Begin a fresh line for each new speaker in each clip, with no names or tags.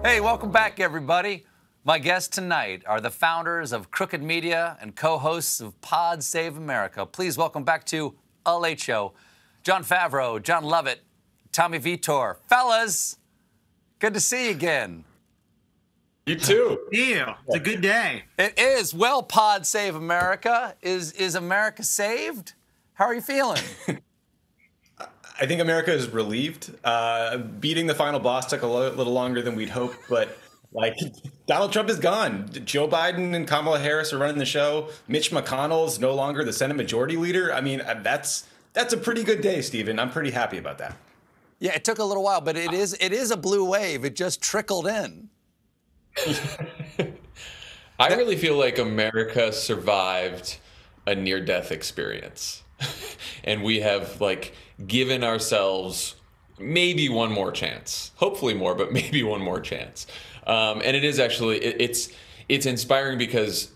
Hey, welcome back, everybody. My guests tonight are the founders of Crooked Media and co-hosts of Pod Save America. Please welcome back to A Late Show, Jon Favreau, Jon Lovett, Tommy Vietor. Fellas, good to see you again.
You too.
Yeah, it's a good day.
It is. Well, Pod Save America. Is America saved? How are you feeling?
I think America is relieved. Beating the final boss took a little longer than we'd hoped, but like Donald Trump is gone. Joe Biden and Kamala Harris are running the show. Mitch McConnell's no longer the Senate Majority Leader. I mean, that's a pretty good day, Stephen. I'm pretty happy about that.
Yeah, it took a little while, but it is a blue wave. It just trickled in.
I really feel like America survived a near-death experience. And we have given ourselves maybe one more chance, hopefully more, but maybe one more chance. And it is actually, it's inspiring because,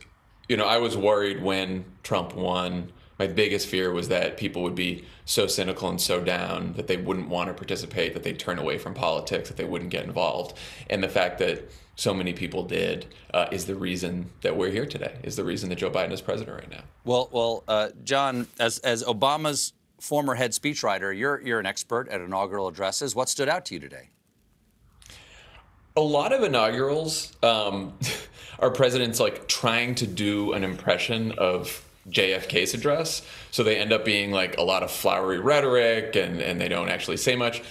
I was worried when Trump won. My biggest fear was that people would be so cynical and so down that they wouldn't want to participate, that they'd turn away from politics, that they wouldn't get involved. And the fact that so many people did is the reason that we're here today, is the reason that Joe Biden is president right now.
Well, Jon, as Obama's former head speechwriter, you're an expert at inaugural addresses. What stood out to you today?
A lot of inaugurals are presidents trying to do an impression of JFK's address, so they end up being a lot of flowery rhetoric and they don't actually say much.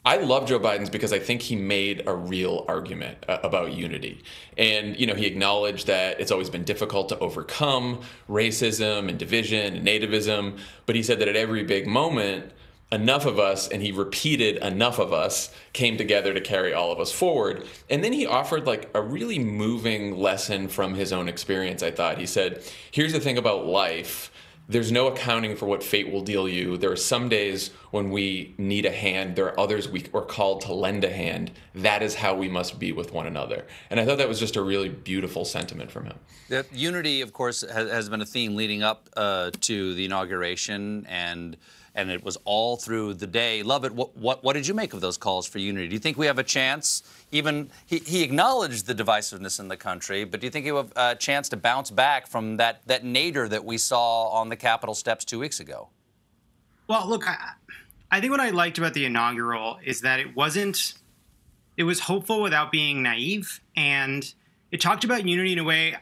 I love Joe Biden's because I think he made a real argument about unity. And, he acknowledged that it's always been difficult to overcome racism and division and nativism. But he said that at every big moment, enough of us, and he repeated enough of us, came together to carry all of us forward. And then he offered a really moving lesson from his own experience, I thought. He said, here's the thing about life. There's no accounting for what fate will deal you. There are some days when we need a hand. There are others we are called to lend a hand. That is how we must be with one another. And I thought that was just a really beautiful sentiment from him.
The unity, of course, has been a theme leading up to the inauguration, and it was all through the day. Lovett, what did you make of those calls for unity? Do you think we have a chance? Even he acknowledged the divisiveness in the country, but do you think you have a chance to bounce back from that nadir that we saw on the Capitol steps 2 weeks ago?
Well, look, I think what I liked about the inaugural is that it was hopeful without being naive, and it talked about unity in a way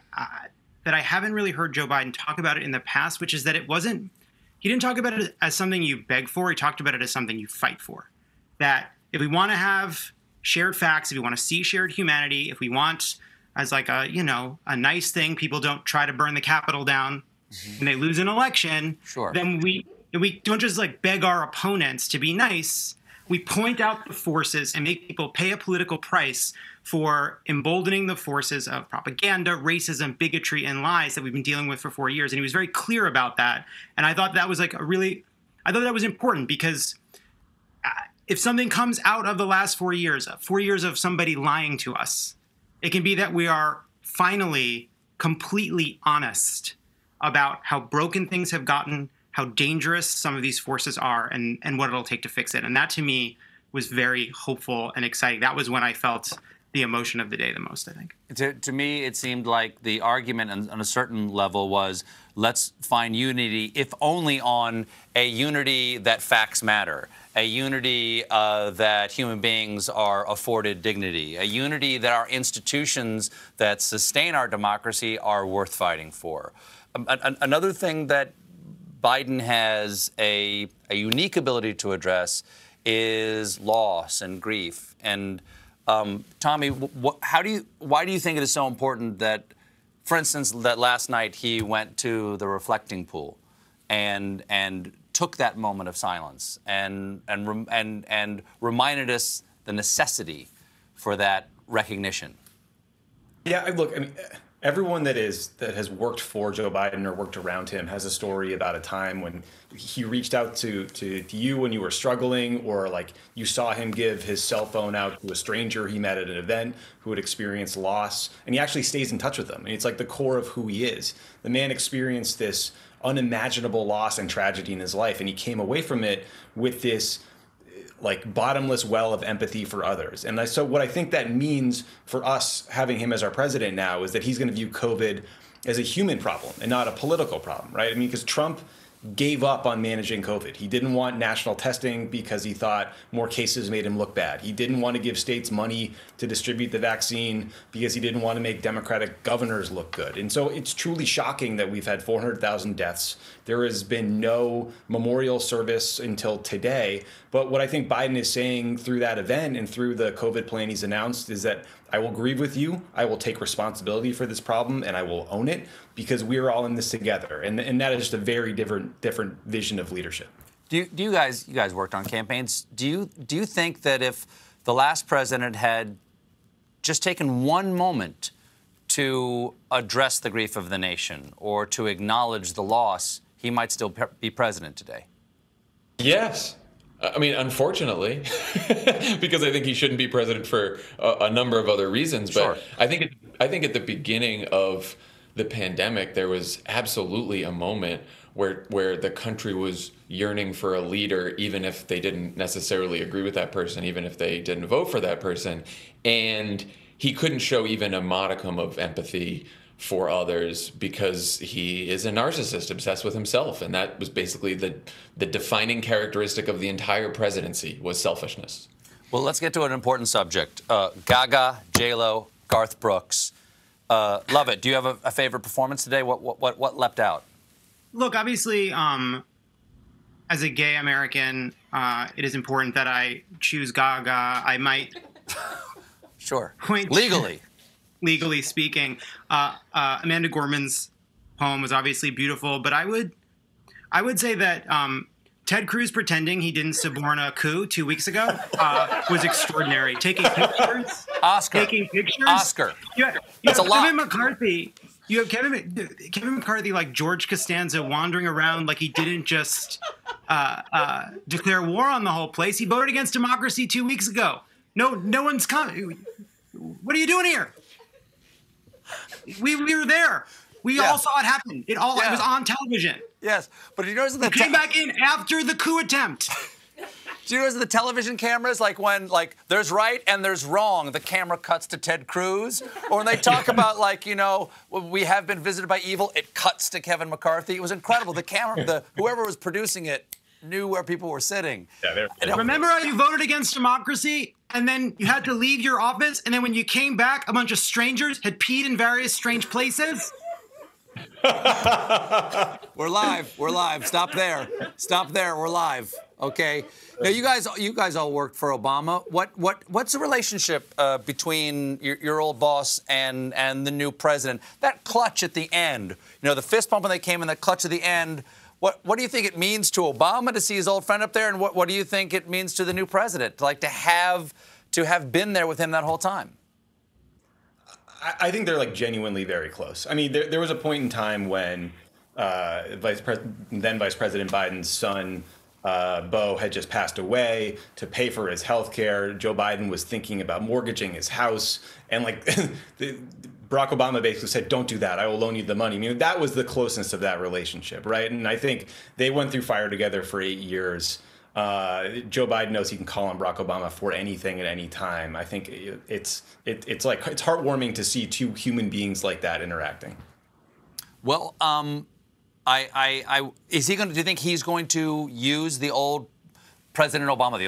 that I haven't really heard Joe Biden talk about it in the past, which is that he didn't talk about it as something you beg for. He talked about it as something you fight for. That if we want to have shared facts, if we want to see shared humanity, if we want as a nice thing, people don't try to burn the Capitol down and they lose an election,
sure.
Then we don't just beg our opponents to be nice. We point out the forces and make people pay a political price for emboldening the forces of propaganda, racism, bigotry, and lies that we've been dealing with for 4 years. And he was very clear about that. And I thought that was I thought that was important because if something comes out of the last 4 years, 4 years of somebody lying to us, it can be that we are finally completely honest about how broken things have gotten, how dangerous some of these forces are, and what it'll take to fix it. And that, to me, was very hopeful and exciting. That was when I felt the emotion of the day the most, I think.
To me, it seemed like the argument on a certain level was, let's find unity, if only on a unity that facts matter, a unity that human beings are afforded dignity, a unity that our institutions that sustain our democracy are worth fighting for. Another thing that Biden has a unique ability to address is loss and grief. And Tommy, why do you think it is so important that, for instance, that last night he went to the reflecting pool and took that moment of silence and reminded us the necessity for that recognition?
Yeah, look, I mean, everyone that has worked for Joe Biden or worked around him has a story about a time when he reached out to you when you were struggling, or you saw him give his cell phone out to a stranger he met at an event who had experienced loss, and he actually stays in touch with them. And it's the core of who he is. The man experienced this unimaginable loss and tragedy in his life, and he came away from it with this like bottomless well of empathy for others. And so what I think that means for us having him as our president now is that he's going to view COVID as a human problem and not a political problem, right? I mean, because Trump gave up on managing COVID. He didn't want national testing because he thought more cases made him look bad. He didn't want to give states money to distribute the vaccine because he didn't want to make Democratic governors look good. And so it's truly shocking that we've had 400,000 deaths. There has been no memorial service until today. But what I think Biden is saying through that event and through the COVID plan he's announced is that I will grieve with you. I will take responsibility for this problem and I will own it because we're all in this together. And that is just a very different vision of leadership.
Do you guys worked on campaigns? Do you think that if the last president had just taken one moment to address the grief of the nation or to acknowledge the loss, he might still be president today?
Yes. I mean, unfortunately, because I think he shouldn't be president for a number of other reasons. But
Sure.
I think at the beginning of the pandemic, there was absolutely a moment where the country was yearning for a leader, even if they didn't necessarily agree with that person, even if they didn't vote for that person. And he couldn't show even a modicum of empathy for others because he is a narcissist obsessed with himself. And that was basically the defining characteristic of the entire presidency was selfishness.
Well, let's get to an important subject. Gaga, J-Lo, Garth Brooks. Lovett, do you have a favorite performance today? What leapt out?
Look, obviously, as a gay American, it is important that I choose Gaga. I might
Sure.
point legally speaking, Amanda Gorman's poem was obviously beautiful, but I would say that Ted Cruz pretending he didn't suborn a coup 2 weeks ago was extraordinary. Taking pictures.
Oscar. It's a lot.
Kevin McCarthy. You have Kevin McCarthy like George Costanza wandering around like he didn't just declare war on the whole place. He voted against democracy 2 weeks ago. No one's coming. What are you doing here? We were there. We all saw it happen. It was on television.
Yes, but you notice that
came back in after the coup attempt.
Do you notice the television cameras, like when there's right and there's wrong, the camera cuts to Ted Cruz, or when they talk about we have been visited by evil, it cuts to Kevin McCarthy. It was incredible. The camera, whoever was producing it, knew where people were sitting.
Yeah,
remember how you voted against democracy and then you had to leave your office, and then when you came back, a bunch of strangers had peed in various strange places?
We're live. Stop there. We're live. Okay. Now you guys all worked for Obama. What's the relationship between your old boss and the new president? That clutch at the end. The fist bump when they came in, that clutch at the end. What do you think it means to Obama to see his old friend up there, and what do you think it means to the new president, to have been there with him that whole time?
I think they're genuinely very close. I mean, there was a point in time when Vice President Biden's son, Beau, had just passed away. To pay for his health care, Joe Biden was thinking about mortgaging his house. And Barack Obama basically said, don't do that. I will loan you the money. I mean, that was the closeness of that relationship, right? And I think they went through fire together for 8 years. Joe Biden knows he can call on Barack Obama for anything at any time. I think it's heartwarming to see two human beings like that interacting.
Well, is he going to? Do you think he's going to use the old President Obama,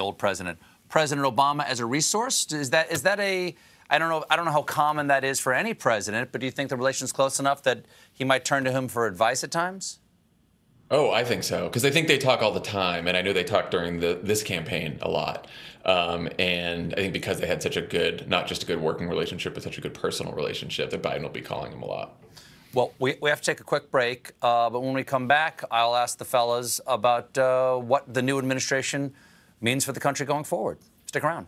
as a resource? Is that a? I don't know how common that is for any president, but do you think the relation's close enough that he might turn to him for advice at times?
Oh, I think so, because I think they talk all the time, and I know they talked during this campaign a lot. And I think because they had such a good, not just a good working relationship, but such a good personal relationship, that Biden will be calling him a lot.
Well, we have to take a quick break, but when we come back, I'll ask the fellas about what the new administration means for the country going forward. Stick around.